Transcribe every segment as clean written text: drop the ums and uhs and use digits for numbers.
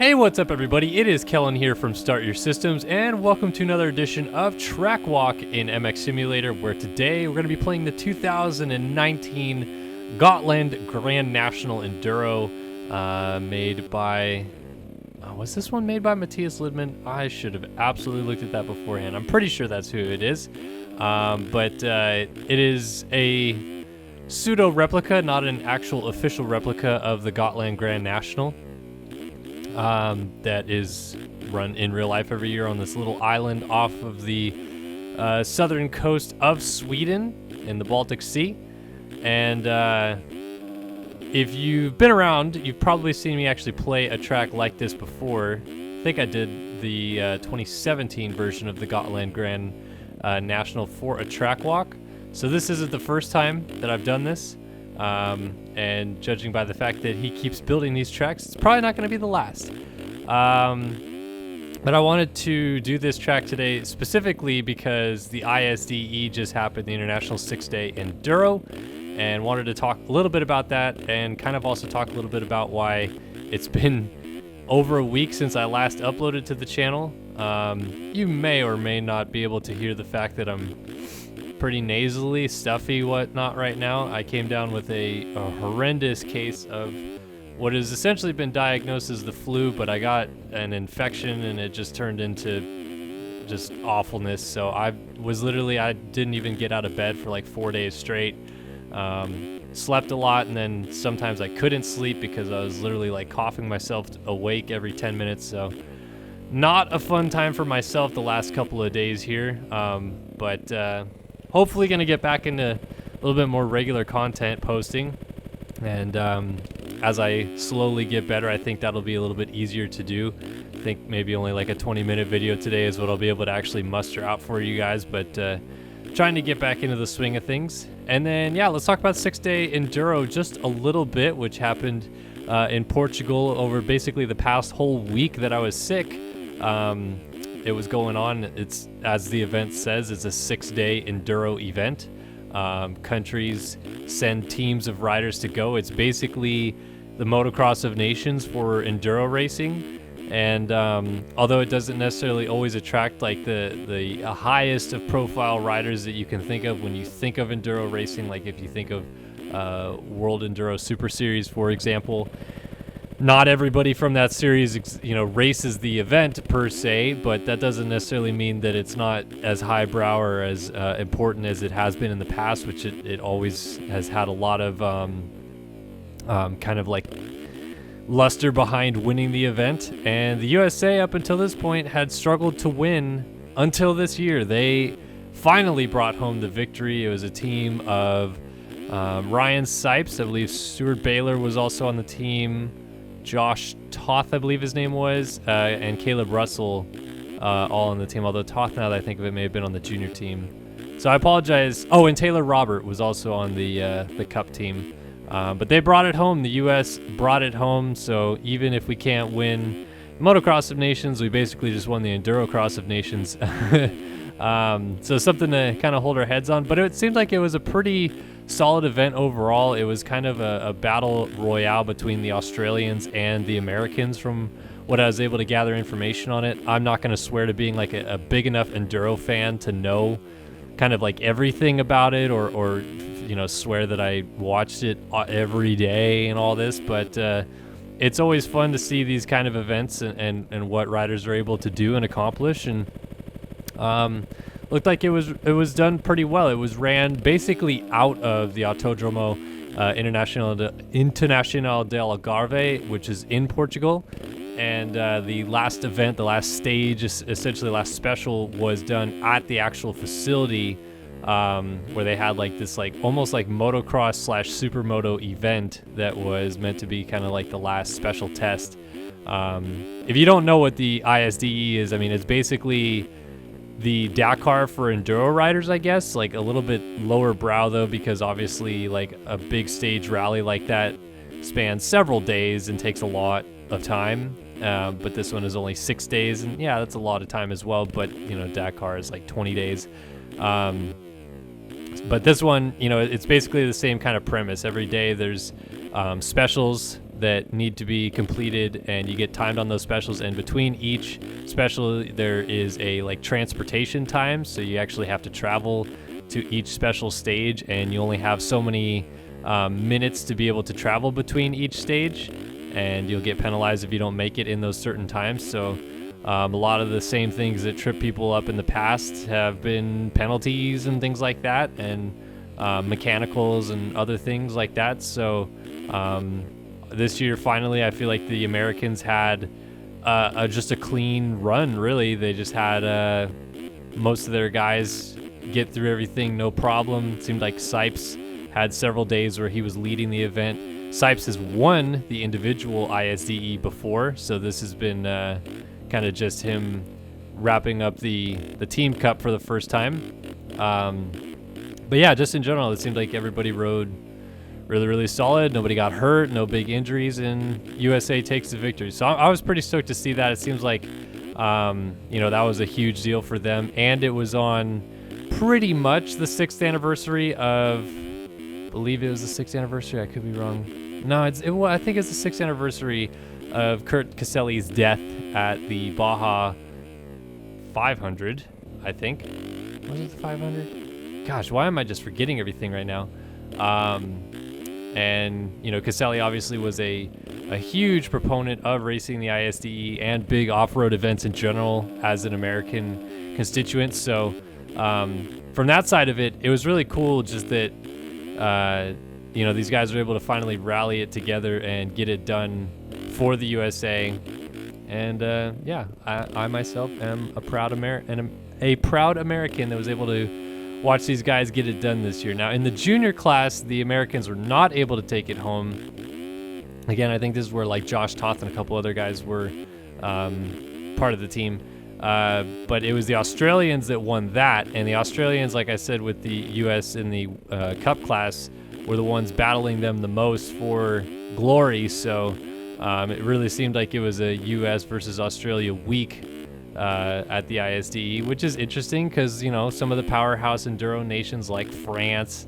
Hey, what's up everybody? It is Kellen here from Start Your Systems, and welcome to another edition of Track Walk in MX Simulator, where today we're going to be playing the 2019 Gotland Grand National Enduro, made by... was this one made by Matthias Lidman? I should have absolutely looked at that beforehand. I'm pretty sure that's who it is. But it is a pseudo-replica, not an actual official replica of the Gotland Grand National. That is run in real life every year on this little island off of the southern coast of Sweden in the Baltic Sea. And if you've been around, you've probably seen me actually play a track like this before. I think I did the 2017 version of the Gotland Grand National for a track walk. So this isn't the first time that I've done this. And judging by the fact that he keeps building these tracks, it's probably not going to be the last. But I wanted to do this track today specifically because the ISDE just happened, the International 6 Day Enduro, and wanted to talk a little bit about that and kind of also talk a little bit about why it's been over a week since I last uploaded to the channel. You may or may not be able to hear the fact that I'm pretty nasally, stuffy, whatnot right now. I came down with a horrendous case of what has essentially been diagnosed as the flu, but I got an infection and it just turned into just awfulness. So I didn't even get out of bed for like 4 days straight. Slept a lot, and then sometimes I couldn't sleep because I was literally like coughing myself awake every 10 minutes. So not a fun time for myself the last couple of days here. But hopefully going to get back into a little bit more regular content posting. And as I slowly get better, I think that'll be a little bit easier to do. I think maybe only like a 20-minute video today is what I'll be able to actually muster out for you guys. But trying to get back into the swing of things. And then, yeah, let's talk about 6 Day Enduro just a little bit, which happened in Portugal over basically the past whole week that I was sick. It was going on. It's, as the event says, it's a 6-day enduro event. Countries send teams of riders to go. It's basically the motocross of nations for enduro racing. And although it doesn't necessarily always attract like the highest of profile riders that you can think of when you think of enduro racing, like if you think of World Enduro Super Series, for example, not everybody from that series, races the event per se, but that doesn't necessarily mean that it's not as highbrow or as important as it has been in the past, which it always has had a lot of kind of like luster behind winning the event. And the USA up until this point had struggled to win until this year. They finally brought home the victory. It was a team of Ryan Sipes, I believe Stuart Baylor was also on the team, Josh Toth, I believe his name was, and Caleb Russell, all on the team. Although Toth, now that I think of it, may have been on the junior team. So I apologize. Oh, and Taylor Robert was also on the Cup team. But they brought it home. The U.S. brought it home. So even if we can't win Motocross of Nations, we basically just won the Enduro Cross of Nations. So something to kind of hold our heads on. But it seemed like it was a pretty solid event overall. It was kind of a battle royale between the Australians and the Americans from what I was able to gather information on it. I'm not going to swear to being like a big enough enduro fan to know kind of like everything about it or swear that I watched it every day and all this, but it's always fun to see these kind of events and what riders are able to do and accomplish. And looked like it was done pretty well. It was ran basically out of the Autódromo Internacional del Algarve, which is in Portugal. And the last event, the last stage, essentially the last special, was done at the actual facility, where they had like this like almost like motocross / supermoto event that was meant to be kind of like the last special test. If you don't know what the ISDE is, I mean, it's basically the Dakar for enduro riders, I guess, like a little bit lower brow though, because obviously like a big stage rally like that spans several days and takes a lot of time. But this one is only 6 days, and yeah, that's a lot of time as well. But Dakar is like 20 days. But this one, it's basically the same kind of premise. Every day there's specials that need to be completed, and you get timed on those specials. And between each special, there is a like transportation time, so you actually have to travel to each special stage, and you only have so many minutes to be able to travel between each stage, and you'll get penalized if you don't make it in those certain times. So a lot of the same things that trip people up in the past have been penalties and things like that, and mechanicals and other things like that. So this year, finally, I feel like the Americans had just a clean run, really. They just had most of their guys get through everything, no problem. It seemed like Sipes had several days where he was leading the event. Sipes has won the individual ISDE before, so this has been kind of just him wrapping up the team cup for the first time. But yeah, just in general, it seemed like everybody rode really, really solid. Nobody got hurt, no big injuries, and USA takes the victory. So I was pretty stoked to see that. It seems like, that was a huge deal for them. And it was on pretty much the 6th anniversary of, I believe it was the 6th anniversary. I could be wrong. No, I think it's the 6th anniversary of Kurt Caselli's death at the Baja 500, I think. Was it the 500? Gosh, why am I just forgetting everything right now? And Caselli obviously was a huge proponent of racing the ISDE and big off-road events in general as an American constituent. So from that side of it, it was really cool just that these guys were able to finally rally it together and get it done for the USA. And I myself am a proud American that was able to watch these guys get it done this year. Now, in the junior class, the Americans were not able to take it home. Again, I think this is where like Josh Toth and a couple other guys were part of the team. But it was the Australians that won that. And the Australians, like I said, with the US in the Cup class, were the ones battling them the most for glory. So it really seemed like it was a US versus Australia week at the ISDE, which is interesting because, some of the powerhouse enduro nations like France,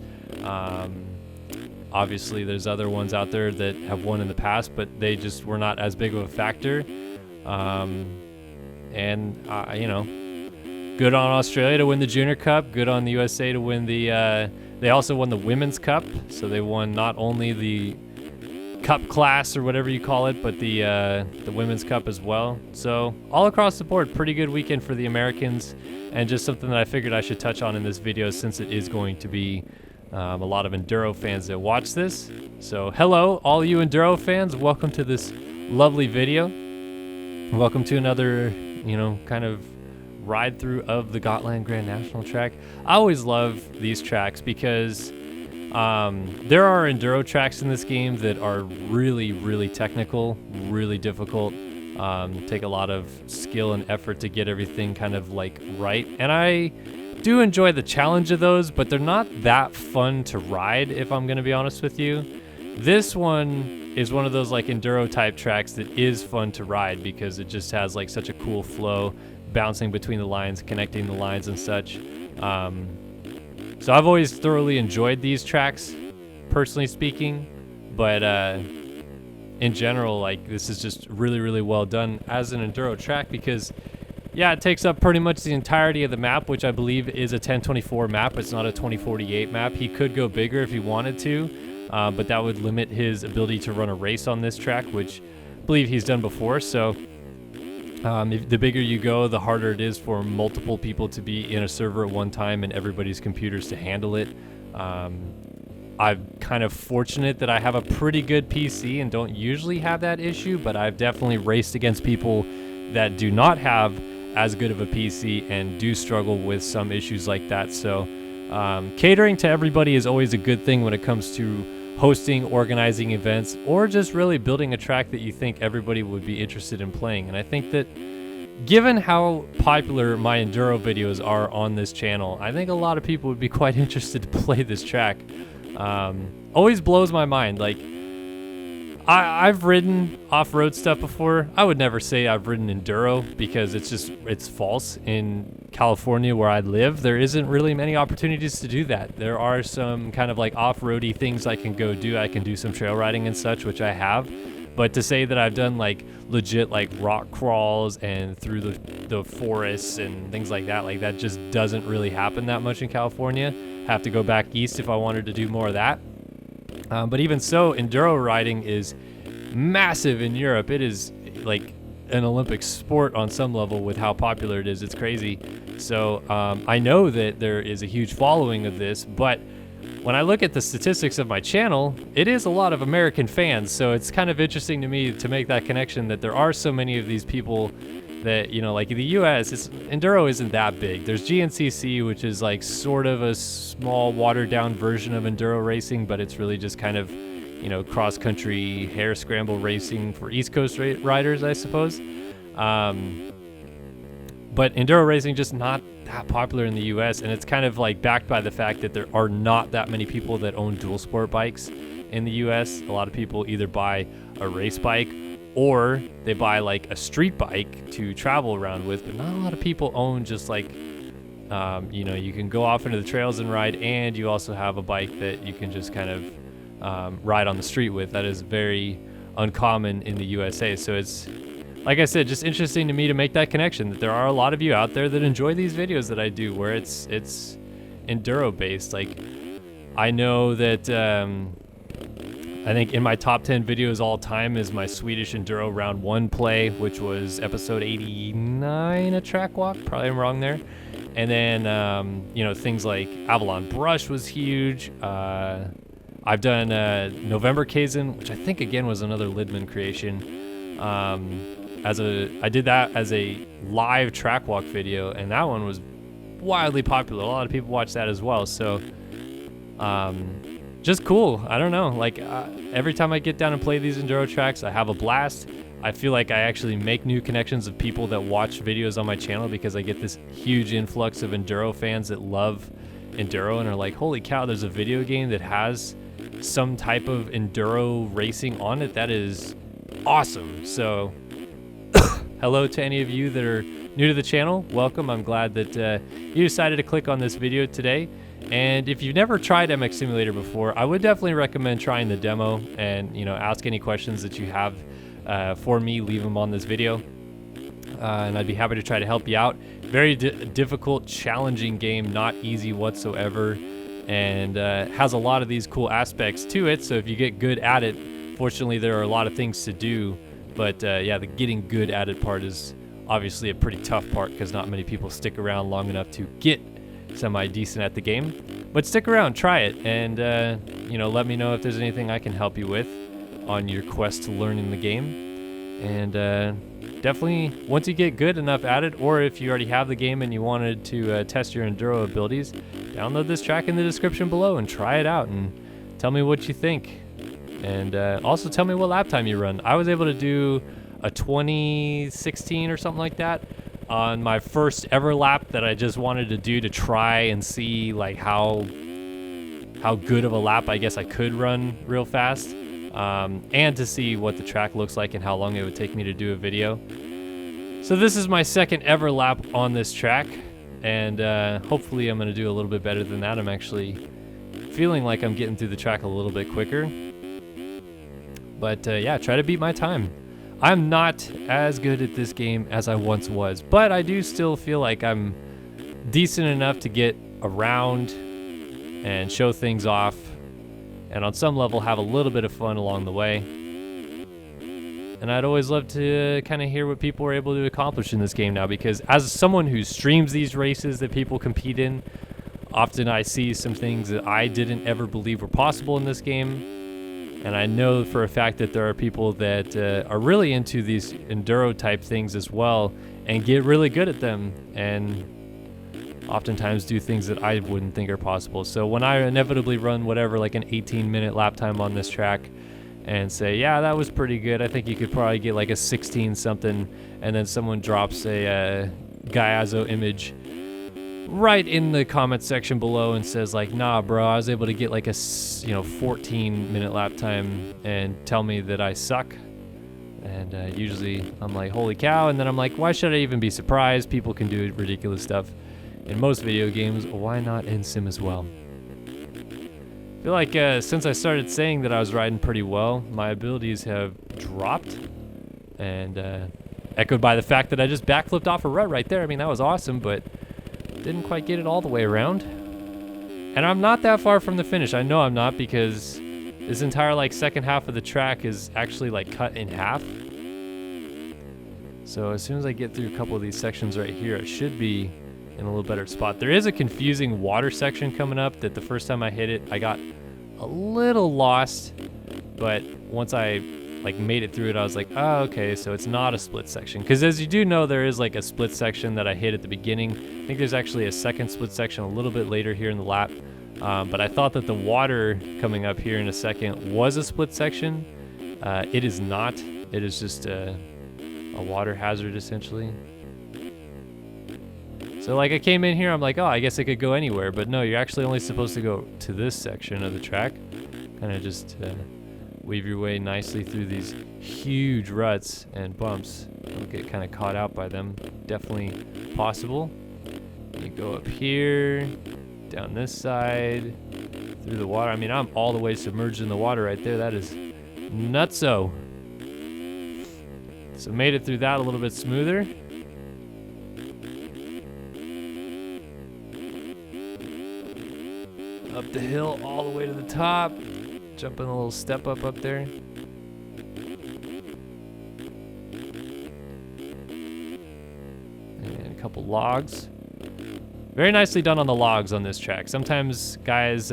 obviously there's other ones out there that have won in the past, but they just were not as big of a factor. Good on Australia to win the Junior Cup, good on the USA to win they also won the Women's Cup, so they won not only the Cup class or whatever you call it, but the Women's Cup as well. So all across the board, pretty good weekend for the Americans, and just something that I figured I should touch on in this video since it is going to be a lot of enduro fans that watch this. So hello, all you enduro fans, welcome to this lovely video. Welcome to another, kind of ride through of the Gotland Grand National track. I always love these tracks because there are enduro tracks in this game that are really, really technical, really difficult, take a lot of skill and effort to get everything kind of like right. And I do enjoy the challenge of those, but they're not that fun to ride, if I'm going to be honest with you. This one is one of those like enduro type tracks that is fun to ride because it just has like such a cool flow, bouncing between the lines, connecting the lines and such. So I've always thoroughly enjoyed these tracks, personally speaking, but in general, like this is just really, really well done as an enduro track because, yeah, it takes up pretty much the entirety of the map, which I believe is a 1024 map. It's not a 2048 map. He could go bigger if he wanted to, but that would limit his ability to run a race on this track, which I believe he's done before. So the bigger you go, the harder it is for multiple people to be in a server at one time and everybody's computers to handle it. I'm kind of fortunate that I have a pretty good PC and don't usually have that issue, but I've definitely raced against people that do not have as good of a PC and do struggle with some issues like that. So catering to everybody is always a good thing when it comes to hosting, organizing events, or just really building a track that you think everybody would be interested in playing. And I think that given how popular my enduro videos are on this channel, I think a lot of people would be quite interested to play this track. Always blows my mind. Like, I've ridden off-road stuff before. I would never say I've ridden enduro because it's false. In California where I live, there isn't really many opportunities to do that. There are some kind of like off-roady things I can go do. I can do some trail riding and such, which I have, But to say that I've done like legit like rock crawls and through the forests and things like that just doesn't really happen that much in California. Have to go back east if I wanted to do more of that. But even so, enduro riding is massive in Europe. It is like an Olympic sport on some level with how popular it is. It's crazy. So I know that there is a huge following of this, but when I look at the statistics of my channel, it is a lot of American fans. So it's kind of interesting to me to make that connection that there are so many of these people that, you know, like in the US, enduro isn't that big. There's GNCC, which is like sort of a small watered down version of enduro racing, but it's really just kind of, you know, cross-country hare scramble racing for East Coast riders, I suppose. But enduro racing just not that popular in the US, and it's kind of like backed by the fact that there are not that many people that own dual sport bikes in the US. A lot of people either buy a race bike or they buy like a street bike to travel around with, but not a lot of people own just like, you know, you can go off into the trails and ride, and you also have a bike that you can just kind of ride on the street with. That is very uncommon in the USA. So it's, like I said, just interesting to me to make that connection that there are a lot of you out there that enjoy these videos that I do where it's enduro based. Like I know that I think in my top 10 videos all time is my Swedish Enduro Round 1 play, which was episode 89, a track walk. Probably I'm wrong there. And then, you know, things like Avalon Brush was huge. I've done November Kaizen, which I think again was another Lidman creation. I did that as a live track walk video, and that one was wildly popular. A lot of people watched that as well. So, just cool. I don't know. Like every time I get down and play these enduro tracks, I have a blast. I feel like I actually make new connections of people that watch videos on my channel because I get this huge influx of enduro fans that love enduro and are like, holy cow, there's a video game that has some type of enduro racing on it. That is awesome. So hello to any of you that are new to the channel. Welcome. I'm glad that you decided to click on this video today. And if you've never tried MX Simulator before, I would definitely recommend trying the demo and, you know, ask any questions that you have for me, leave them on this video. And I'd be happy to try to help you out. Very difficult, challenging game, not easy whatsoever, and has a lot of these cool aspects to it. So if you get good at it, fortunately there are a lot of things to do, but yeah, the getting good at it part is obviously a pretty tough part because not many people stick around long enough to get semi-decent at the game. But stick around, try it, and you know, let me know if there's anything I can help you with on your quest to learning the game. And definitely, once you get good enough at it, or if you already have the game and you wanted to test your enduro abilities, download this track in the description below and try it out and tell me what you think. And also tell me what lap time you run. I was able to do a 2016 or something like that on my first ever lap that I just wanted to do to try and see like how good of a lap I guess I could run real fast, and to see what the track looks like and how long it would take me to do a video. So this is my second ever lap on this track, and hopefully I'm going to do a little bit better than that. I'm actually feeling like I'm getting through the track a little bit quicker. But yeah, try to beat my time. I'm not as good at this game as I once was, but I do still feel like I'm decent enough to get around and show things off, and on some level have a little bit of fun along the way. And I'd always love to kind of hear what people are able to accomplish in this game now, because as someone who streams these races that people compete in, often I see some things that I didn't ever believe were possible in this game. And I know for a fact that there are people that are really into these enduro type things as well and get really good at them, and oftentimes do things that I wouldn't think are possible. So when I inevitably run whatever, like an 18-minute lap time on this track and say, yeah, that was pretty good, I think you could probably get like a 16 something, and then someone drops a Gaiazo image right in the comment section below and says like, nah bro, I was able to get like a 14-minute lap time, and tell me that I suck. And usually I'm like, holy cow, and then I'm like, why should I even be surprised? People can do ridiculous stuff in most video games, why not in sim as well? I feel like since I started saying that I was riding pretty well, my abilities have dropped, and echoed by the fact that I just backflipped off a rut right there. I mean, that was awesome, but didn't quite get it all the way around. And I'm not that far from the finish. I know I'm not, because this entire like second half of the track is actually like cut in half. So as soon as I get through a couple of these sections right here, I should be in a little better spot. There is a confusing water section coming up that the first time I hit it, I got a little lost, but once I like made it through it, I was like, oh, okay, so it's not a split section. Because as you do know, there is like a split section that I hit at the beginning. I think there's actually a second split section a little bit later here in the lap. But I thought that the water coming up here in a second was a split section. It is not. It is just a water hazard, essentially. So like I came in here, I'm like, oh, I guess I could go anywhere. But no, you're actually only supposed to go to this section of the track. Kind of just weave your way nicely through these huge ruts and bumps. Don't get kind of caught out by them. Definitely possible. You go up here, down this side, through the water. I mean, I'm all the way submerged in the water right there. That is nutso. So made it through that a little bit smoother. Up the hill all the way to the top. Jumping a little step up there. And a couple logs. Very nicely done on the logs on this track. Sometimes guys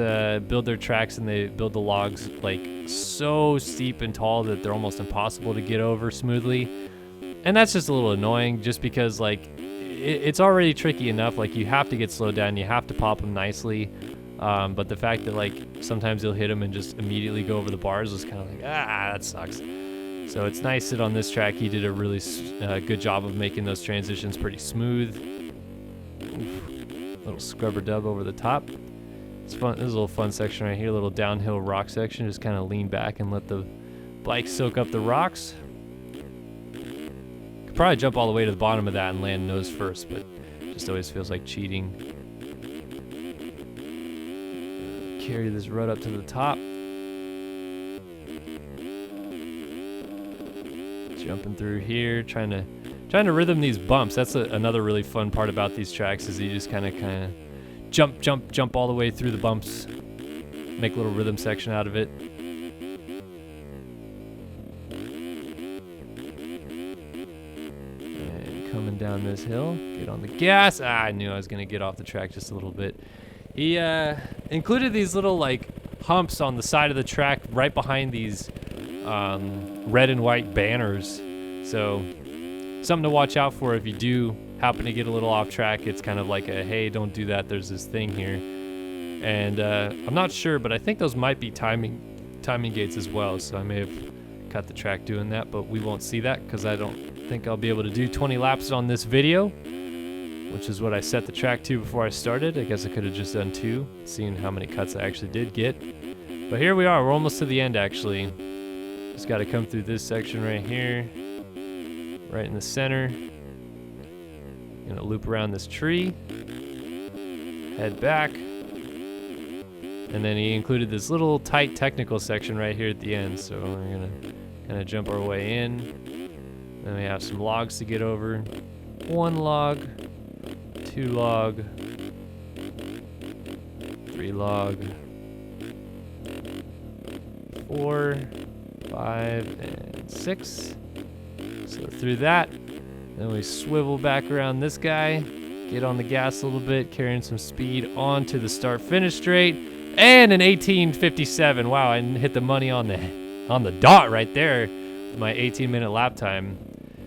build their tracks and they build the logs like so steep and tall that they're almost impossible to get over smoothly. And that's just a little annoying, just because like it's already tricky enough. Like you have to get slowed down, you have to pop them nicely. But the fact that like sometimes you'll hit them and just immediately go over the bars was kind of like, that sucks. So it's nice that on this track he did a really good job of making those transitions pretty smooth. Oof. Little scrubber dub over the top. It's fun. This is a little fun section right here, a little downhill rock section. Just kind of lean back and let the bike soak up the rocks. Could probably jump all the way to the bottom of that and land nose first, but just always feels like cheating. Carry this rut up to the top. Jumping through here, trying to rhythm these bumps. That's another really fun part about these tracks, is you just kind of jump all the way through the bumps, make a little rhythm section out of it. And coming down this hill, get on the gas. I knew I was gonna get off the track just a little bit. He included these little like humps on the side of the track right behind these red and white banners. So something to watch out for if you do happen to get a little off track. It's kind of like a, hey, don't do that, there's this thing here. And I'm not sure, but I think those might be timing gates as well. So I may have cut the track doing that, but we won't see that because I don't think I'll be able to do 20 laps on this video, which is what I set the track to before I started. I guess I could have just done 2, seeing how many cuts I actually did get. But here we are, we're almost to the end actually. Just got to come through this section right here, right in the center. Gonna loop around this tree, head back, and then he included this little tight technical section right here at the end. So we're gonna kind of jump our way in. Then we have some logs to get over. 1 log. 2 log, 3 log, 4, 5, and 6. So through that, then we swivel back around this guy, get on the gas a little bit, carrying some speed onto the start-finish straight, and an 18:57. Wow, I hit the money on the dot right there with my 18-minute lap time.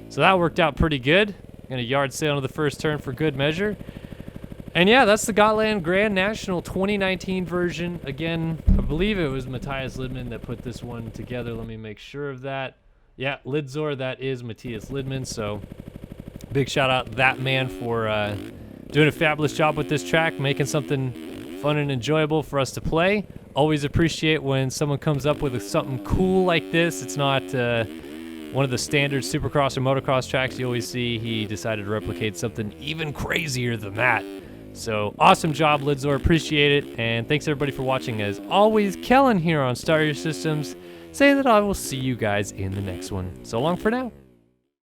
So that worked out pretty good. Gonna yard sail into the first turn for good measure. And yeah, that's the Gotland Grand National 2019 version. Again, I believe it was Matthias Lidman that put this one together. Let me make sure of that. Yeah, Liddzor, that is Matthias Lidman. So big shout out that man for doing a fabulous job with this track, making something fun and enjoyable for us to play. Always appreciate when someone comes up with something cool like this. It's not one of the standard supercross or motocross tracks you always see. He decided to replicate something even crazier than that. So awesome job, Liddzor. Appreciate it. And thanks everybody for watching. As always, Kellen here on Start Your Systems, saying that I will see you guys in the next one. So long for now.